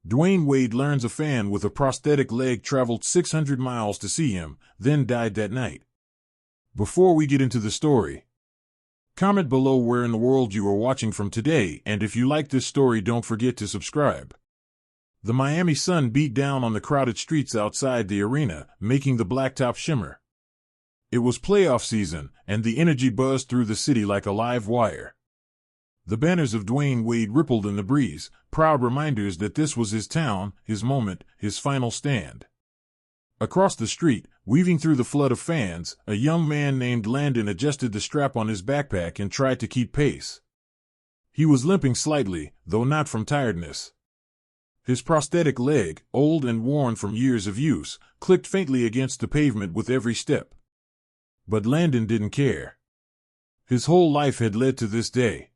Dwyane Wade learns a fan with a prosthetic leg traveled 600 miles to see him, then died that night. Before we get into the story, comment below where in the world you are watching from today, and if you like this story, don't forget to subscribe. The Miami sun beat down on the crowded streets outside the arena, making the blacktop shimmer. It was playoff season, and the energy buzzed through the city like a live wire. The banners of Dwyane Wade rippled in the breeze, proud reminders that this was his town, his moment, his final stand. Across the street, weaving through the flood of fans, a young man named Landon adjusted the strap on his backpack and tried to keep pace. He was limping slightly, though not from tiredness. His prosthetic leg, old and worn from years of use, clicked faintly against the pavement with every step. But Landon didn't care. His whole life had led to this day.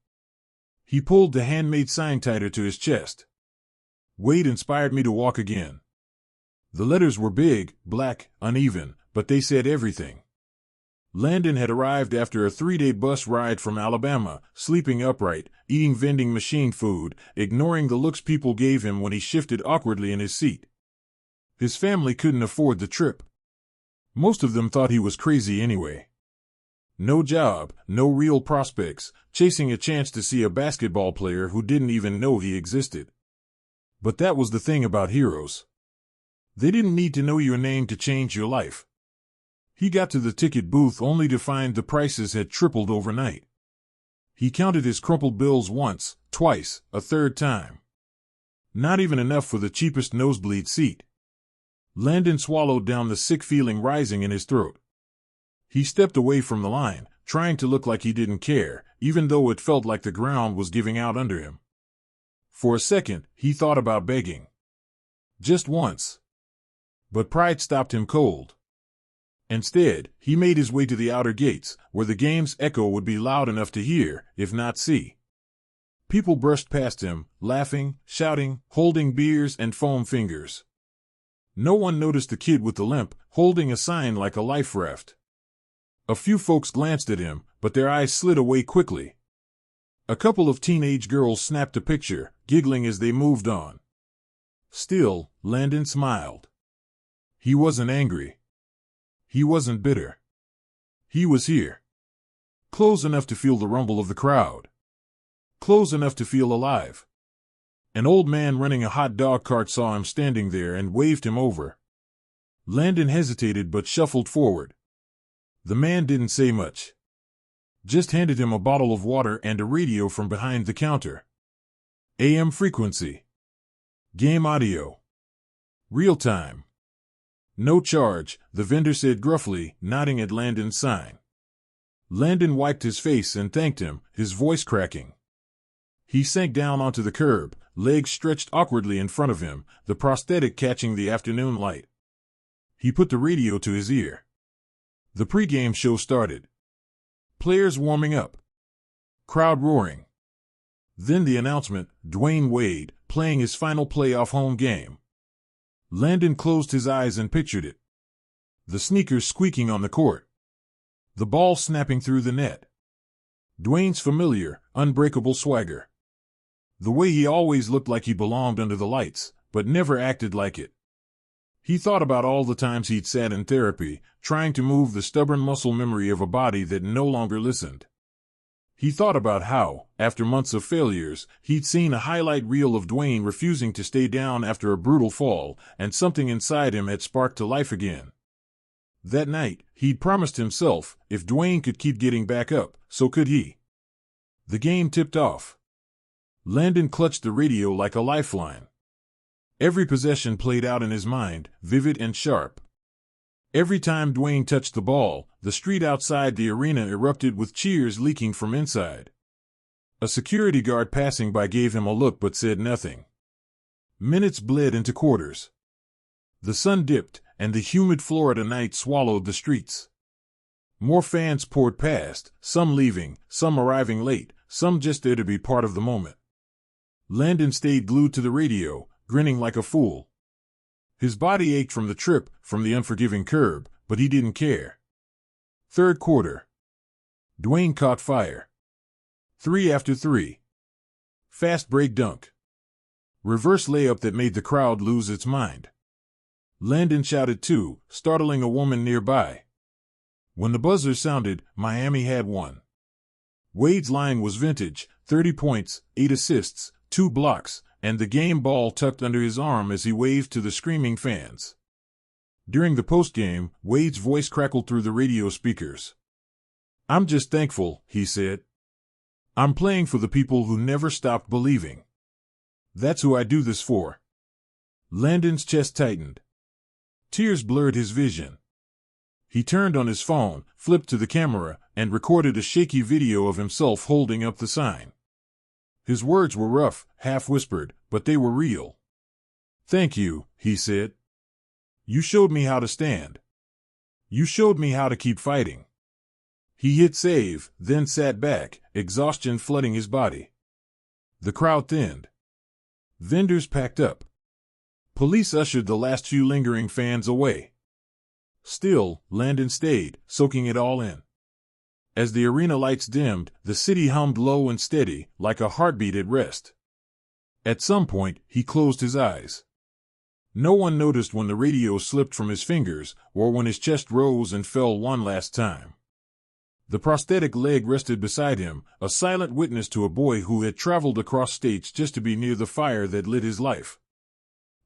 He pulled the handmade sign tighter to his chest. "Wade inspired me to walk again." The letters were big, black, uneven, but they said everything. Landon had arrived after a 3-day bus ride from Alabama, sleeping upright, eating vending machine food, ignoring the looks people gave him when he shifted awkwardly in his seat. His family couldn't afford the trip. Most of them thought he was crazy anyway. No job, no real prospects, chasing a chance to see a basketball player who didn't even know he existed. But that was the thing about heroes. They didn't need to know your name to change your life. He got to the ticket booth only to find the prices had tripled overnight. He counted his crumpled bills once, twice, a third time. Not even enough for the cheapest nosebleed seat. Landon swallowed down the sick feeling rising in his throat. He stepped away from the line, trying to look like he didn't care, even though it felt like the ground was giving out under him. For a second, he thought about begging. Just once. But pride stopped him cold. Instead, he made his way to the outer gates, where the game's echo would be loud enough to hear, if not see. People brushed past him, laughing, shouting, holding beers and foam fingers. No one noticed the kid with the limp, holding a sign like a life raft. A few folks glanced at him, but their eyes slid away quickly. A couple of teenage girls snapped a picture, giggling as they moved on. Still, Landon smiled. He wasn't angry. He wasn't bitter. He was here. Close enough to feel the rumble of the crowd. Close enough to feel alive. An old man running a hot dog cart saw him standing there and waved him over. Landon hesitated but shuffled forward. The man didn't say much. Just handed him a bottle of water and a radio from behind the counter. AM frequency. Game audio. Real time. No charge, the vendor said gruffly, nodding at Landon's sign. Landon wiped his face and thanked him, his voice cracking. He sank down onto the curb, legs stretched awkwardly in front of him, the prosthetic catching the afternoon light. He put the radio to his ear. The pregame show started. Players warming up. Crowd roaring. Then the announcement, Dwyane Wade, playing his final playoff home game. Landon closed his eyes and pictured it. The sneakers squeaking on the court. The ball snapping through the net. Dwyane's familiar, unbreakable swagger. The way he always looked like he belonged under the lights, but never acted like it. He thought about all the times he'd sat in therapy, trying to move the stubborn muscle memory of a body that no longer listened. He thought about how, after months of failures, he'd seen a highlight reel of Dwyane refusing to stay down after a brutal fall, and something inside him had sparked to life again. That night, he'd promised himself, if Dwyane could keep getting back up, so could he. The game tipped off. Landon clutched the radio like a lifeline. Every possession played out in his mind, vivid and sharp. Every time Dwyane touched the ball, the street outside the arena erupted with cheers leaking from inside. A security guard passing by gave him a look but said nothing. Minutes bled into quarters. The sun dipped, and the humid Florida night swallowed the streets. More fans poured past, some leaving, some arriving late, some just there to be part of the moment. Landon stayed glued to the radio, grinning like a fool. His body ached from the trip, from the unforgiving curb, but he didn't care. Third quarter. Dwyane caught fire. 3 after 3. Fast break dunk. Reverse layup that made the crowd lose its mind. Landon shouted too, startling a woman nearby. When the buzzer sounded, Miami had won. Wade's line was vintage, 30 points, 8 assists, 2 blocks, and the game ball tucked under his arm as he waved to the screaming fans. During the postgame, Wade's voice crackled through the radio speakers. "I'm just thankful," he said. "I'm playing for the people who never stopped believing. That's who I do this for." Landon's chest tightened. Tears blurred his vision. He turned on his phone, flipped to the camera, and recorded a shaky video of himself holding up the sign. His words were rough, half-whispered, but they were real. "Thank you," he said. "You showed me how to stand. You showed me how to keep fighting." He hit save, then sat back, exhaustion flooding his body. The crowd thinned. Vendors packed up. Police ushered the last few lingering fans away. Still, Landon stayed, soaking it all in. As the arena lights dimmed, the city hummed low and steady, like a heartbeat at rest. At some point, he closed his eyes. No one noticed when the radio slipped from his fingers, or when his chest rose and fell one last time. The prosthetic leg rested beside him, a silent witness to a boy who had traveled across states just to be near the fire that lit his life.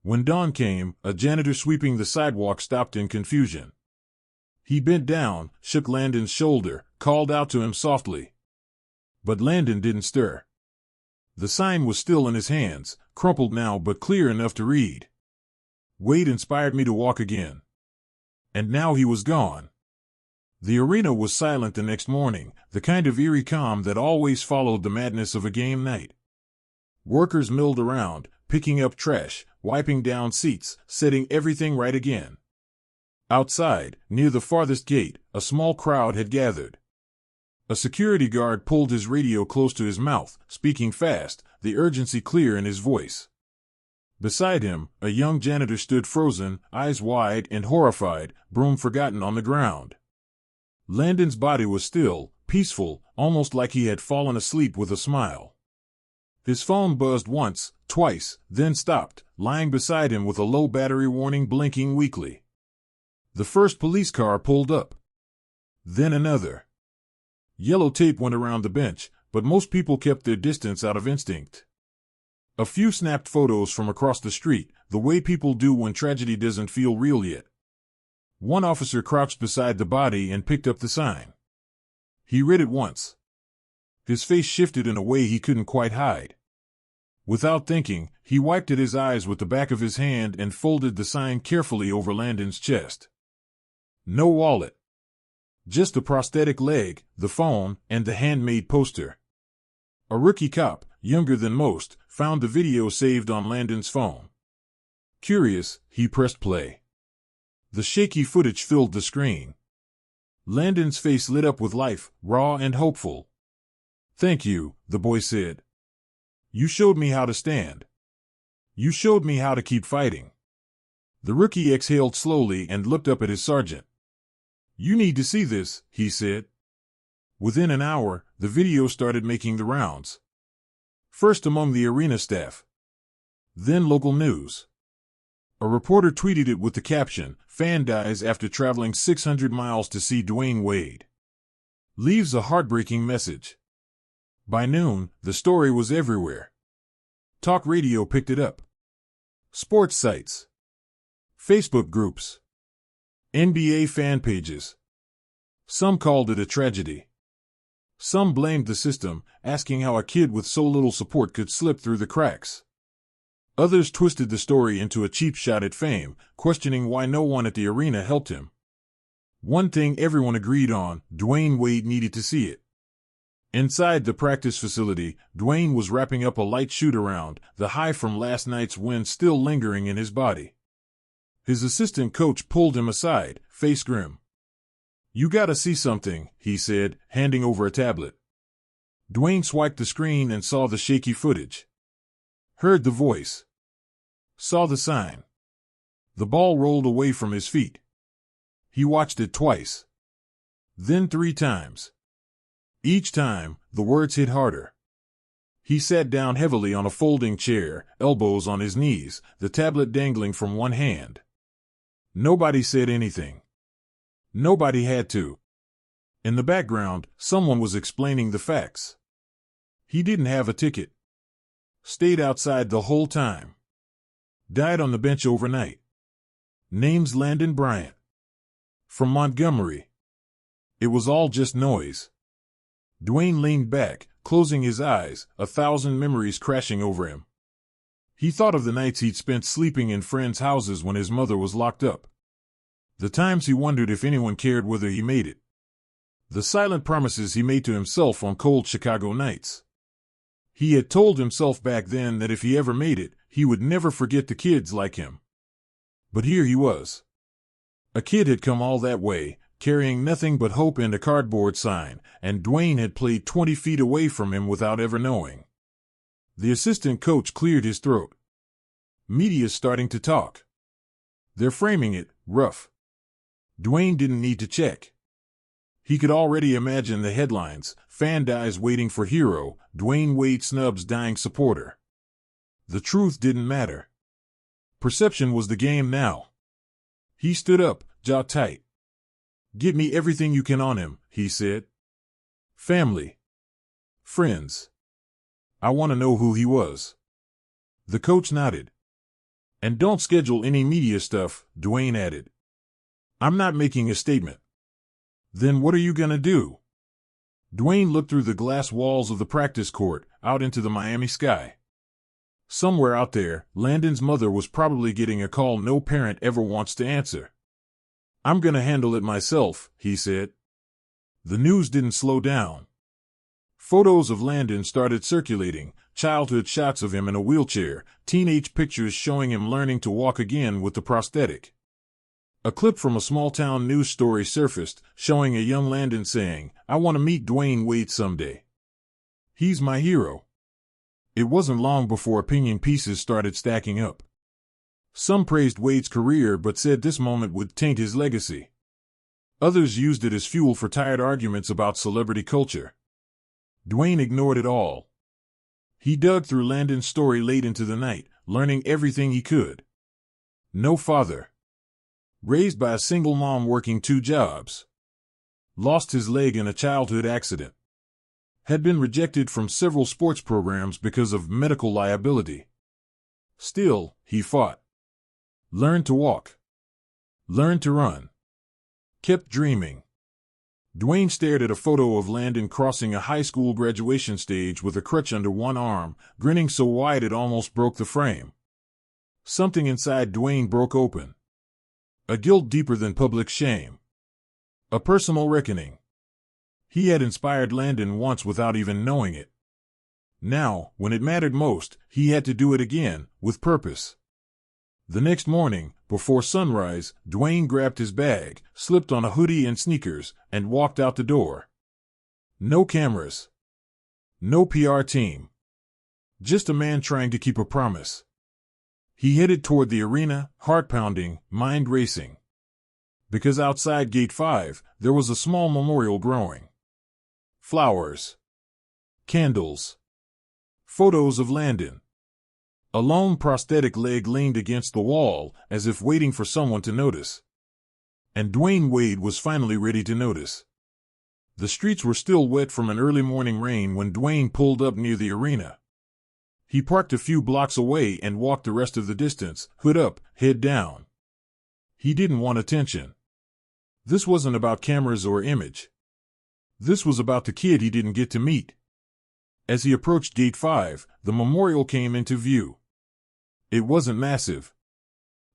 When dawn came, a janitor sweeping the sidewalk stopped in confusion. He bent down, shook Landon's shoulder, called out to him softly. But Landon didn't stir. The sign was still in his hands, crumpled now but clear enough to read. "Wade inspired me to walk again." And now he was gone. The arena was silent the next morning, the kind of eerie calm that always followed the madness of a game night. Workers milled around, picking up trash, wiping down seats, setting everything right again. Outside, near the farthest gate, a small crowd had gathered. A security guard pulled his radio close to his mouth, speaking fast, the urgency clear in his voice. Beside him, a young janitor stood frozen, eyes wide and horrified, broom forgotten on the ground. Landon's body was still, peaceful, almost like he had fallen asleep with a smile. His phone buzzed once, twice, then stopped, lying beside him with a low battery warning blinking weakly. The first police car pulled up. Then another. Yellow tape went around the bench, but most people kept their distance out of instinct. A few snapped photos from across the street, the way people do when tragedy doesn't feel real yet. One officer crouched beside the body and picked up the sign. He read it once. His face shifted in a way he couldn't quite hide. Without thinking, he wiped at his eyes with the back of his hand and folded the sign carefully over Landon's chest. No wallet. Just the prosthetic leg, the phone, and the handmade poster. A rookie cop, younger than most, found the video saved on Landon's phone. Curious, he pressed play. The shaky footage filled the screen. Landon's face lit up with life, raw and hopeful. "Thank you," the boy said. "You showed me how to stand. You showed me how to keep fighting." The rookie exhaled slowly and looked up at his sergeant. "You need to see this," he said. Within an hour, the video started making the rounds. First among the arena staff. Then local news. A reporter tweeted it with the caption, "Fan dies after traveling 600 miles to see Dwyane Wade. Leaves a heartbreaking message." By noon, the story was everywhere. Talk radio picked it up. Sports sites. Facebook groups. NBA fan pages. Some called it a tragedy. Some blamed the system, asking how a kid with so little support could slip through the cracks. Others twisted the story into a cheap shot at fame, questioning why no one at the arena helped him. One thing everyone agreed on, Dwyane Wade needed to see it. Inside the practice facility, Dwyane was wrapping up a light shoot-around, the high from last night's win still lingering in his body. His assistant coach pulled him aside, face grim. "You gotta see something," he said, handing over a tablet. Dwyane swiped the screen and saw the shaky footage. Heard the voice. Saw the sign. The ball rolled away from his feet. He watched it twice. Then 3 times. Each time, the words hit harder. He sat down heavily on a folding chair, elbows on his knees, the tablet dangling from one hand. Nobody said anything. Nobody had to. In the background, someone was explaining the facts. He didn't have a ticket. Stayed outside the whole time. Died on the bench overnight. Name's Landon Bryant. From Montgomery. It was all just noise. Dwyane leaned back, closing his eyes, 1,000 memories crashing over him. He thought of the nights he'd spent sleeping in friends' houses when his mother was locked up. The times he wondered if anyone cared whether he made it. The silent promises he made to himself on cold Chicago nights. He had told himself back then that if he ever made it, he would never forget the kids like him. But here he was. A kid had come all that way, carrying nothing but hope and a cardboard sign, and Dwyane had played 20 feet away from him without ever knowing. The assistant coach cleared his throat. Media's starting to talk. They're framing it rough. Dwyane didn't need to check. He could already imagine the headlines: fan dies waiting for hero, Dwyane Wade snubs dying supporter. The truth didn't matter. Perception was the game now. He stood up, jaw tight. "Get me everything you can on him," he said. "Family. Friends. I want to know who he was." The coach nodded. "And don't schedule any media stuff," Dwyane added. "I'm not making a statement." "Then what are you gonna do?" Dwyane looked through the glass walls of the practice court, out into the Miami sky. Somewhere out there, Landon's mother was probably getting a call no parent ever wants to answer. "I'm gonna handle it myself," he said. The news didn't slow down. Photos of Landon started circulating, childhood shots of him in a wheelchair, teenage pictures showing him learning to walk again with the prosthetic. A clip from a small-town news story surfaced, showing a young Landon saying, "I want to meet Dwyane Wade someday. He's my hero." It wasn't long before opinion pieces started stacking up. Some praised Wade's career but said this moment would taint his legacy. Others used it as fuel for tired arguments about celebrity culture. Dwyane ignored it all. He dug through Landon's story late into the night, learning everything he could. No father. Raised by a single mom working 2 jobs. Lost his leg in a childhood accident. Had been rejected from several sports programs because of medical liability. Still, he fought. Learned to walk. Learned to run. Kept dreaming. Dwyane stared at a photo of Landon crossing a high school graduation stage with a crutch under one arm, grinning so wide it almost broke the frame. Something inside Dwyane broke open. A guilt deeper than public shame. A personal reckoning. He had inspired Landon once without even knowing it. Now, when it mattered most, he had to do it again, with purpose. The next morning, before sunrise, Dwyane grabbed his bag, slipped on a hoodie and sneakers, and walked out the door. No cameras. No PR team. Just a man trying to keep a promise. He headed toward the arena, heart pounding, mind racing. Because outside Gate 5, there was a small memorial growing. Flowers. Candles. Photos of Landon. A lone prosthetic leg leaned against the wall, as if waiting for someone to notice. And Dwyane Wade was finally ready to notice. The streets were still wet from an early morning rain when Dwyane pulled up near the arena. He parked a few blocks away and walked the rest of the distance, hood up, head down. He didn't want attention. This wasn't about cameras or image. This was about the kid he didn't get to meet. As he approached Gate 5, the memorial came into view. It wasn't massive.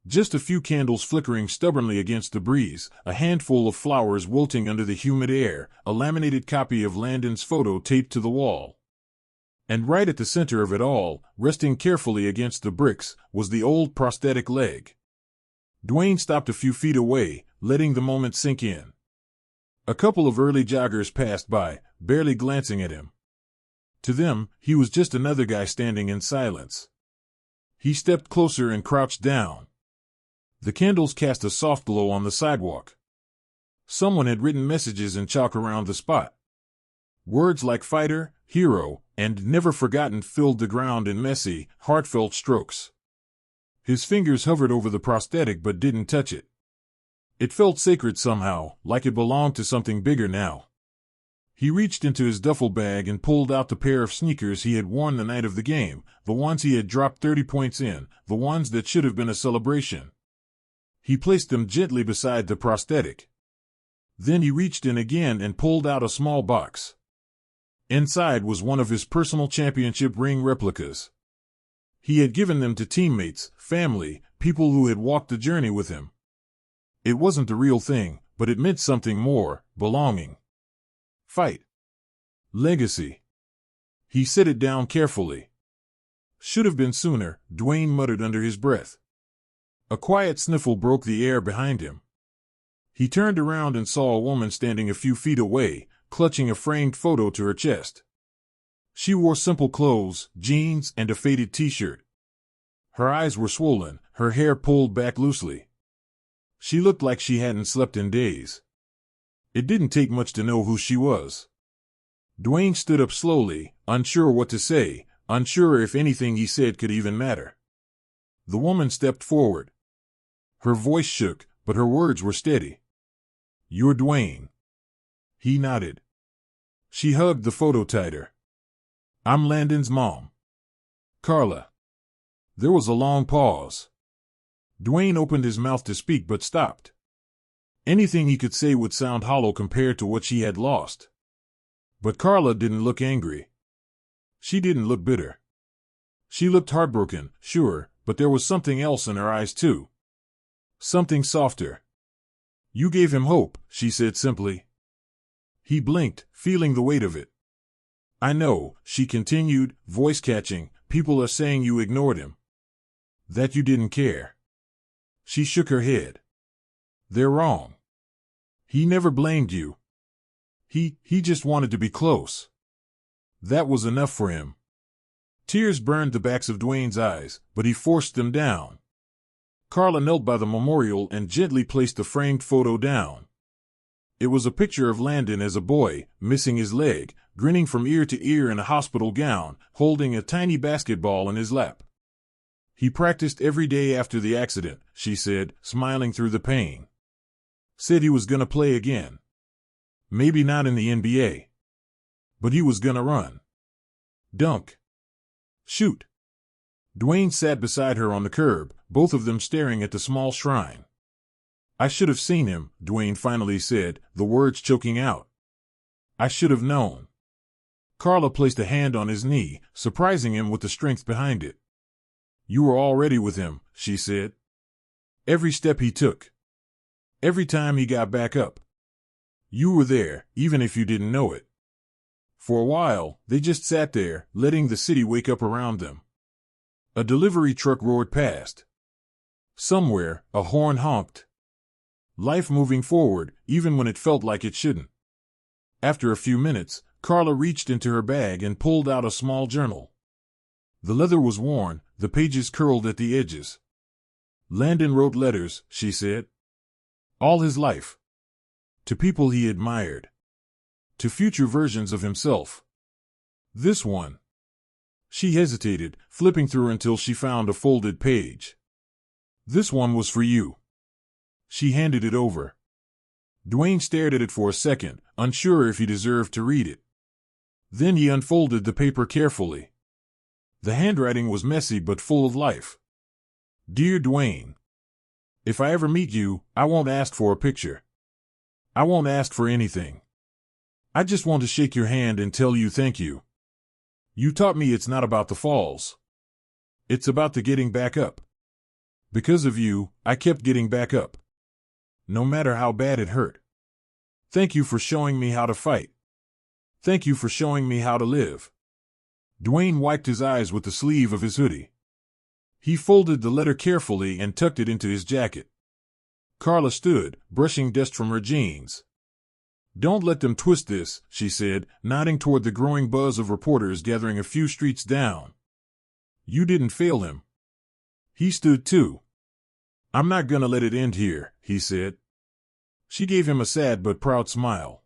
Just a few candles flickering stubbornly against the breeze, a handful of flowers wilting under the humid air, a laminated copy of Landon's photo taped to the wall. And right at the center of it all, resting carefully against the bricks, was the old prosthetic leg. Dwyane stopped a few feet away, letting the moment sink in. A couple of early joggers passed by, barely glancing at him. To them, he was just another guy standing in silence. He stepped closer and crouched down. The candles cast a soft glow on the sidewalk. Someone had written messages in chalk around the spot. Words like fighter, hero, and never forgotten filled the ground in messy, heartfelt strokes. His fingers hovered over the prosthetic but didn't touch it. It felt sacred somehow, like it belonged to something bigger now. He reached into his duffel bag and pulled out the pair of sneakers he had worn the night of the game, the ones he had dropped 30 points in, the ones that should have been a celebration. He placed them gently beside the prosthetic. Then he reached in again and pulled out a small box. Inside was one of his personal championship ring replicas. He had given them to teammates, family, people who had walked the journey with him. It wasn't the real thing, but it meant something more: belonging. Fight. Legacy. He set it down carefully. Should have been sooner, Dwyane muttered under his breath. A quiet sniffle broke the air behind him. He turned around and saw a woman standing a few feet away, clutching a framed photo to her chest. She wore simple clothes, jeans, and a faded t-shirt. Her eyes were swollen, her hair pulled back loosely. She looked like she hadn't slept in days. It didn't take much to know who she was. Dwyane stood up slowly, unsure what to say, unsure if anything he said could even matter. The woman stepped forward. Her voice shook, but her words were steady. "You're Dwyane." He nodded. She hugged the photo tighter. "I'm Landon's mom. Carla." There was a long pause. Dwyane opened his mouth to speak but stopped. Anything he could say would sound hollow compared to what she had lost. But Carla didn't look angry. She didn't look bitter. She looked heartbroken, sure, but there was something else in her eyes too. Something softer. "You gave him hope," she said simply. He blinked, feeling the weight of it. "I know," she continued, voice catching, "people are saying you ignored him. That you didn't care." She shook her head. "They're wrong. He never blamed you. He just wanted to be close. That was enough for him." Tears burned the backs of Dwyane's eyes, but he forced them down. Carla knelt by the memorial and gently placed the framed photo down. It was a picture of Landon as a boy, missing his leg, grinning from ear to ear in a hospital gown, holding a tiny basketball in his lap. "He practiced every day after the accident," she said, smiling through the pain. "Said he was gonna play again. Maybe not in the NBA. But he was gonna run. Dunk. Shoot." Dwyane sat beside her on the curb, both of them staring at the small shrine. "I should have seen him," Dwyane finally said, the words choking out. "I should have known." Carla placed a hand on his knee, surprising him with the strength behind it. "You were already with him," she said. "Every step he took. Every time he got back up. You were there, even if you didn't know it." For a while, they just sat there, letting the city wake up around them. A delivery truck roared past. Somewhere, a horn honked. Life moving forward, even when it felt like it shouldn't. After a few minutes, Carla reached into her bag and pulled out a small journal. The leather was worn, the pages curled at the edges. "Landon wrote letters," she said. "All his life. To people he admired. To future versions of himself. This one." She hesitated, flipping through until she found a folded page. "This one was for you." She handed it over. Dwyane stared at it for a second, unsure if he deserved to read it. Then he unfolded the paper carefully. The handwriting was messy but full of life. "Dear Dwyane, if I ever meet you, I won't ask for a picture. I won't ask for anything. I just want to shake your hand and tell you thank you. You taught me it's not about the falls. It's about the getting back up. Because of you, I kept getting back up. No matter how bad it hurt. Thank you for showing me how to fight. Thank you for showing me how to live." Dwyane wiped his eyes with the sleeve of his hoodie. He folded the letter carefully and tucked it into his jacket. Carla stood, brushing dust from her jeans. "Don't let them twist this," she said, nodding toward the growing buzz of reporters gathering a few streets down. "You didn't fail him. He stood too." "I'm not gonna let it end here," he said. She gave him a sad but proud smile.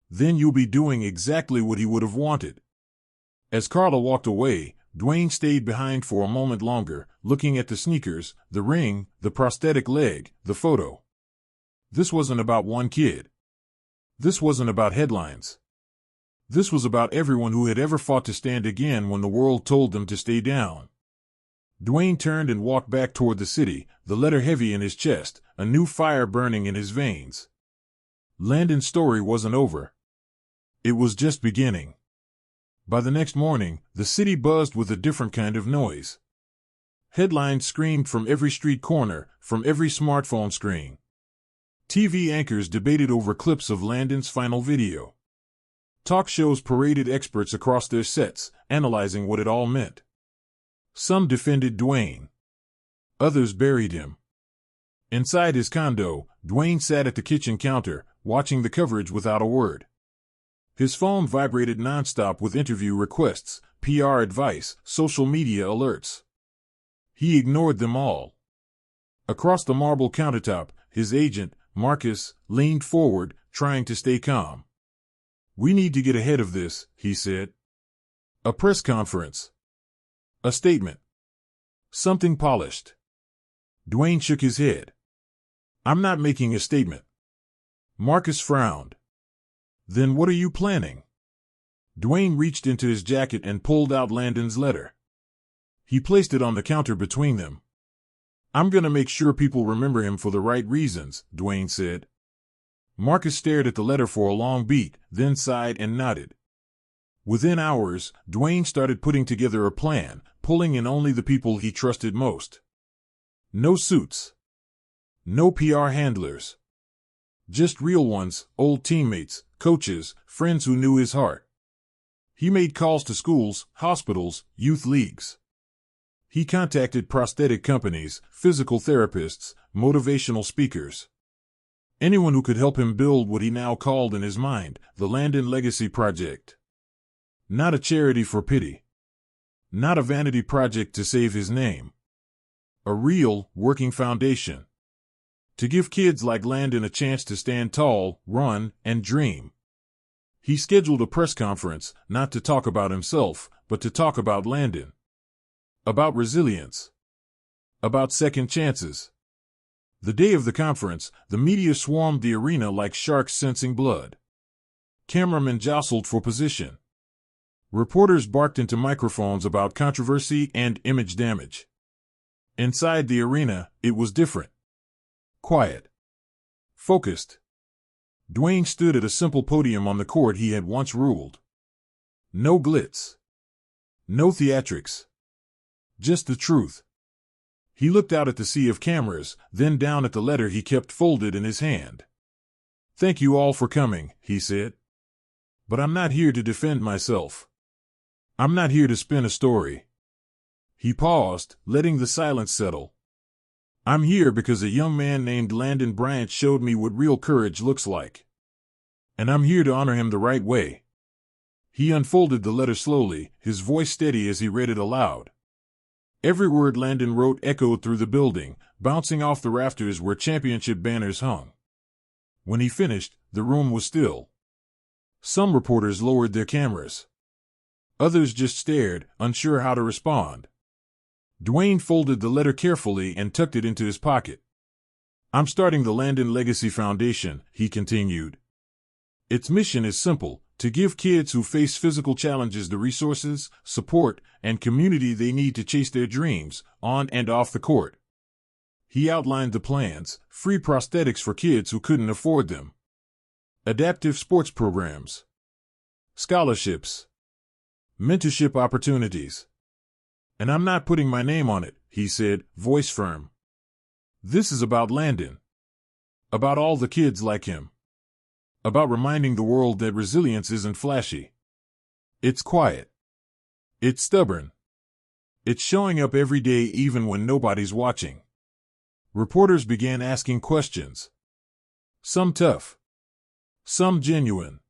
"Then you'll be doing exactly what he would have wanted. As Carla walked away, Dwyane stayed behind for a moment longer, looking at the sneakers, the ring, the prosthetic leg, the photo. This wasn't about one kid. This wasn't about headlines. This was about everyone who had ever fought to stand again when the world told them to stay down. Dwyane turned and walked back toward the city, the letter heavy in his chest, a new fire burning in his veins. Landon's story wasn't over. It was just beginning. By the next morning, the city buzzed with a different kind of noise. Headlines screamed from every street corner, from every smartphone screen. TV anchors debated over clips of Landon's final video. Talk shows paraded experts across their sets, analyzing what it all meant. Some defended Dwyane. Others buried him. Inside his condo, Dwyane sat at the kitchen counter, watching the coverage without a word. His phone vibrated nonstop with interview requests, PR advice, social media alerts. He ignored them all. Across the marble countertop, his agent, Marcus, leaned forward, trying to stay calm. "We need to get ahead of this," he said. "A press conference. A statement. Something polished." Dwyane shook his head. "I'm not making a statement." Marcus frowned. "Then what are you planning?" Dwyane reached into his jacket and pulled out Landon's letter. He placed it on the counter between them. "I'm going to make sure people remember him for the right reasons," Dwyane said. Marcus stared at the letter for a long beat, then sighed and nodded. Within hours, Dwyane started putting together a plan, pulling in only the people he trusted most. No suits. No PR handlers. Just real ones, old teammates, coaches, friends who knew his heart. He made calls to schools, hospitals, youth leagues. He contacted prosthetic companies, physical therapists, motivational speakers. Anyone who could help him build what he now called in his mind, the Landon Legacy Project. Not a charity for pity. Not a vanity project to save his name. A real, working foundation. To give kids like Landon a chance to stand tall, run, and dream. He scheduled a press conference, not to talk about himself, but to talk about Landon. About resilience. About second chances. The day of the conference, the media swarmed the arena like sharks sensing blood. Cameramen jostled for position. Reporters barked into microphones about controversy and image damage. Inside the arena, it was different. Quiet. Focused. Dwyane stood at a simple podium on the court he had once ruled. No glitz. No theatrics. Just the truth. He looked out at the sea of cameras, then down at the letter he kept folded in his hand. "Thank you all for coming," he said. "But I'm not here to defend myself. I'm not here to spin a story." He paused, letting the silence settle. "I'm here because a young man named Landon Bryant showed me what real courage looks like. And I'm here to honor him the right way." He unfolded the letter slowly, his voice steady as he read it aloud. Every word Landon wrote echoed through the building, bouncing off the rafters where championship banners hung. When he finished, the room was still. Some reporters lowered their cameras. Others just stared, unsure how to respond. Dwyane folded the letter carefully and tucked it into his pocket. "I'm starting the Landon Legacy Foundation," he continued. "Its mission is simple: to give kids who face physical challenges the resources, support, and community they need to chase their dreams, on and off the court." He outlined the plans: free prosthetics for kids who couldn't afford them. Adaptive sports programs. Scholarships. Mentorship opportunities. "And I'm not putting my name on it," he said, voice firm. "This is about Landon. About all the kids like him. About reminding the world that resilience isn't flashy. It's quiet. It's stubborn. It's showing up every day even when nobody's watching." Reporters began asking questions. Some tough. Some genuine.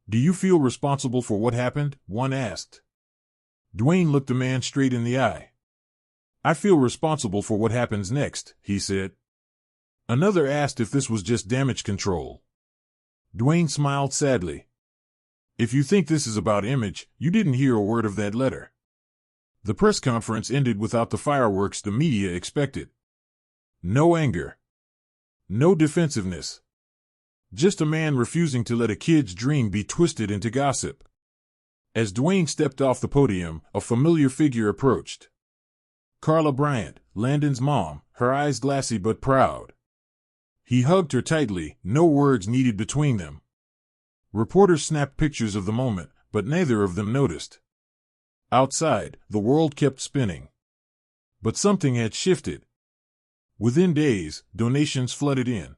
"Do you feel responsible for what happened?" one asked. Dwyane looked the man straight in the eye. "I feel responsible for what happens next," he said. Another asked if this was just damage control. Dwyane smiled sadly. If you think this is about image, you didn't hear a word of that letter. The press conference ended without the fireworks the media expected. No anger. No defensiveness. Just a man refusing to let a kid's dream be twisted into gossip. As Dwyane stepped off the podium, a familiar figure approached. Carla Bryant, Landon's mom, her eyes glassy but proud. He hugged her tightly, no words needed between them. Reporters snapped pictures of the moment, but neither of them noticed. Outside, the world kept spinning. But something had shifted. Within days, donations flooded in.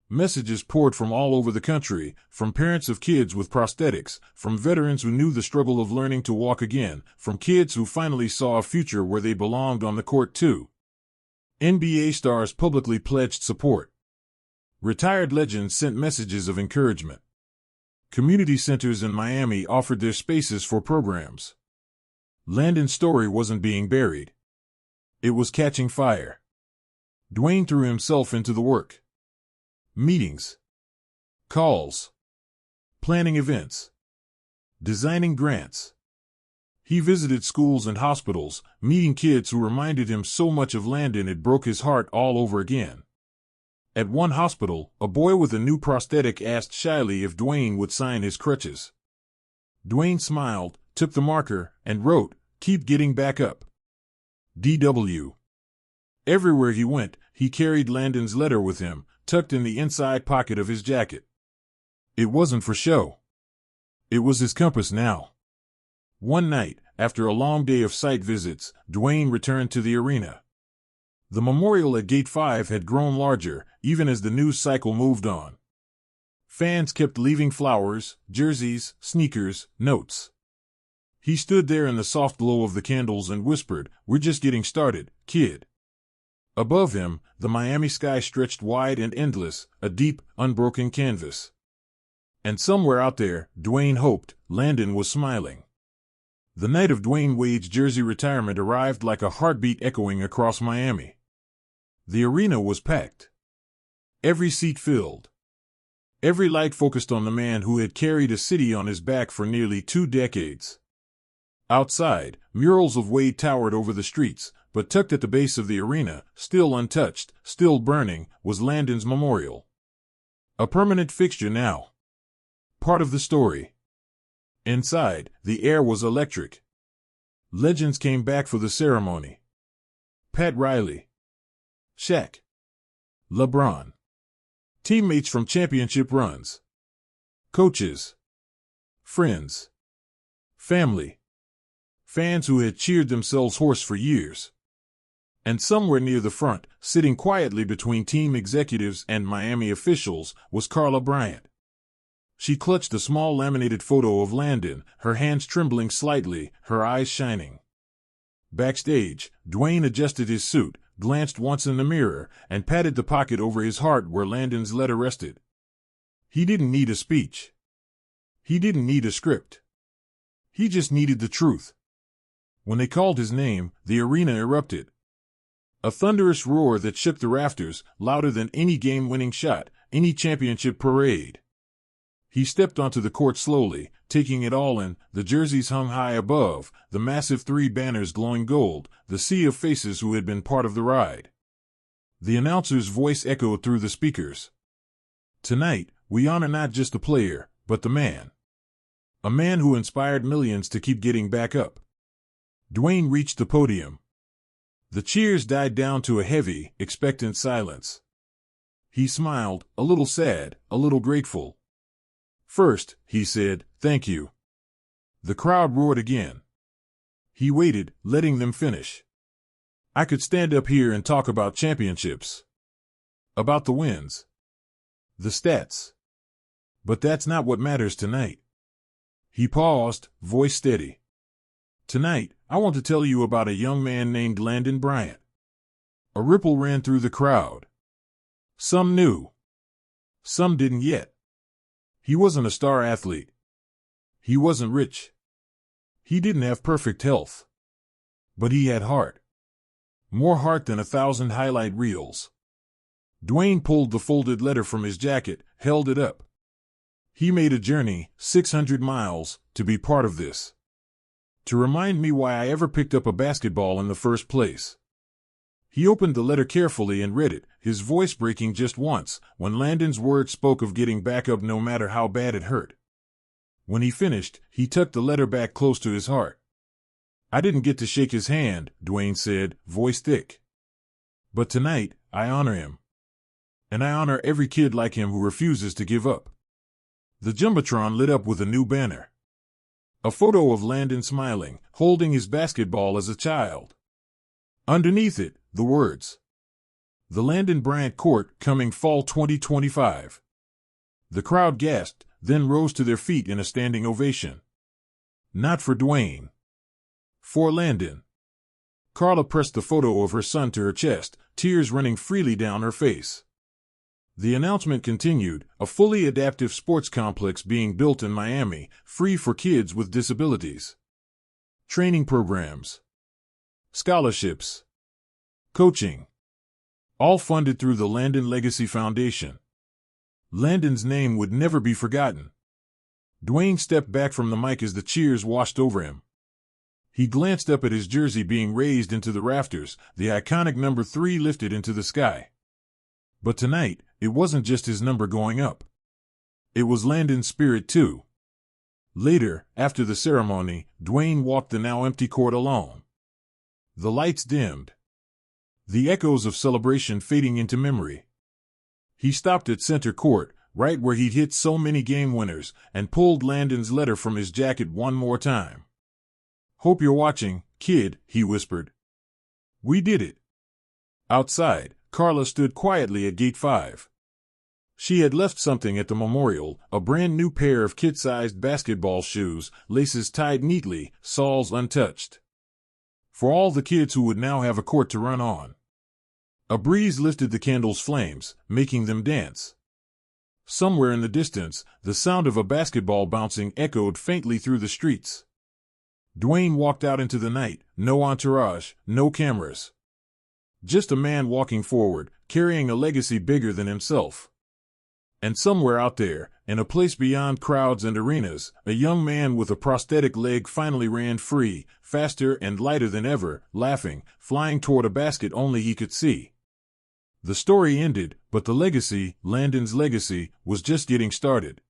Messages poured from all over the country, from parents of kids with prosthetics, from veterans who knew the struggle of learning to walk again, from kids who finally saw a future where they belonged on the court too. NBA stars publicly pledged support. Retired legends sent messages of encouragement. Community centers in Miami offered their spaces for programs. Landon's story wasn't being buried. It was catching fire. Dwyane threw himself into the work. Meetings. Calls. Planning events. Designing grants. He visited schools and hospitals, meeting kids who reminded him so much of Landon it broke his heart all over again. At one hospital, a boy with a new prosthetic asked shyly if Dwyane would sign his crutches. Dwyane smiled, took the marker, and wrote, "Keep getting back up. D.W." Everywhere he went, he carried Landon's letter with him, tucked in the inside pocket of his jacket. It wasn't for show. It was his compass now. One night, after a long day of site visits, Dwyane returned to the arena. The memorial at Gate 5 had grown larger, even as the news cycle moved on. Fans kept leaving flowers, jerseys, sneakers, notes. He stood there in the soft glow of the candles and whispered, "We're just getting started, kid." Above him, the Miami sky stretched wide and endless, a deep, unbroken canvas. And somewhere out there, Dwyane hoped, Landon was smiling. The night of Dwyane Wade's jersey retirement arrived like a heartbeat echoing across Miami. The arena was packed. Every seat filled. Every light focused on the man who had carried a city on his back for nearly 2 decades. Outside, murals of Wade towered over the streets, but tucked at the base of the arena, still untouched, still burning, was Landon's memorial. A permanent fixture now. Part of the story. Inside, the air was electric. Legends came back for the ceremony. Pat Riley. Shaq. LeBron. Teammates from championship runs. Coaches. Friends. Family. Fans who had cheered themselves hoarse for years. And somewhere near the front, sitting quietly between team executives and Miami officials, was Carla Bryant. She clutched a small laminated photo of Landon, her hands trembling slightly, her eyes shining. Backstage, Dwyane adjusted his suit, glanced once in the mirror, and patted the pocket over his heart where Landon's letter rested. He didn't need a speech. He didn't need a script. He just needed the truth. When they called his name, the arena erupted. A thunderous roar that shook the rafters, louder than any game-winning shot, any championship parade. He stepped onto the court slowly, taking it all in, the jerseys hung high above, the massive 3 banners glowing gold, the sea of faces who had been part of the ride. The announcer's voice echoed through the speakers. Tonight, we honor not just the player, but the man. A man who inspired millions to keep getting back up. Dwyane reached the podium. The cheers died down to a heavy, expectant silence. He smiled, a little sad, a little grateful. "First," he said, "thank you." The crowd roared again. He waited, letting them finish. "I could stand up here and talk about championships. About the wins. The stats. But that's not what matters tonight." He paused, voice steady. "Tonight, I want to tell you about a young man named Landon Bryant." A ripple ran through the crowd. Some knew. Some didn't yet. He wasn't a star athlete. He wasn't rich. He didn't have perfect health. But he had heart. More heart than 1,000 highlight reels. Dwyane pulled the folded letter from his jacket, held it up. He made a journey, 600 miles, to be part of this. To remind me why I ever picked up a basketball in the first place. He opened the letter carefully and read it, his voice breaking just once, when Landon's words spoke of getting back up no matter how bad it hurt. When he finished, he tucked the letter back close to his heart. I didn't get to shake his hand, Dwyane said, voice thick. But tonight, I honor him. And I honor every kid like him who refuses to give up. The Jumbotron lit up with a new banner. A photo of Landon smiling, holding his basketball as a child. Underneath it, the words. The Landon Bryant Court, coming fall 2025. The crowd gasped, then rose to their feet in a standing ovation. Not for Dwyane. For Landon. Carla pressed the photo of her son to her chest, tears running freely down her face. The announcement continued, a fully adaptive sports complex being built in Miami, free for kids with disabilities. Training programs. Scholarships. Coaching. All funded through the Landon Legacy Foundation. Landon's name would never be forgotten. Dwyane stepped back from the mic as the cheers washed over him. He glanced up at his jersey being raised into the rafters, the iconic number 3 lifted into the sky. But tonight, it wasn't just his number going up. It was Landon's spirit too. Later, after the ceremony, Dwyane walked the now empty court alone. The lights dimmed. The echoes of celebration fading into memory. He stopped at center court, right where he'd hit so many game winners, and pulled Landon's letter from his jacket one more time. Hope you're watching, kid, he whispered. We did it. Outside, Carla stood quietly at gate 5. She had left something at the memorial, a brand new pair of kid-sized basketball shoes, laces tied neatly, soles untouched. For all the kids who would now have a court to run on. A breeze lifted the candles' flames, making them dance. Somewhere in the distance, the sound of a basketball bouncing echoed faintly through the streets. Dwyane walked out into the night, no entourage, no cameras. Just a man walking forward, carrying a legacy bigger than himself. And somewhere out there, in a place beyond crowds and arenas, a young man with a prosthetic leg finally ran free, faster and lighter than ever, laughing, flying toward a basket only he could see. The story ended, but the legacy, Landon's legacy, was just getting started.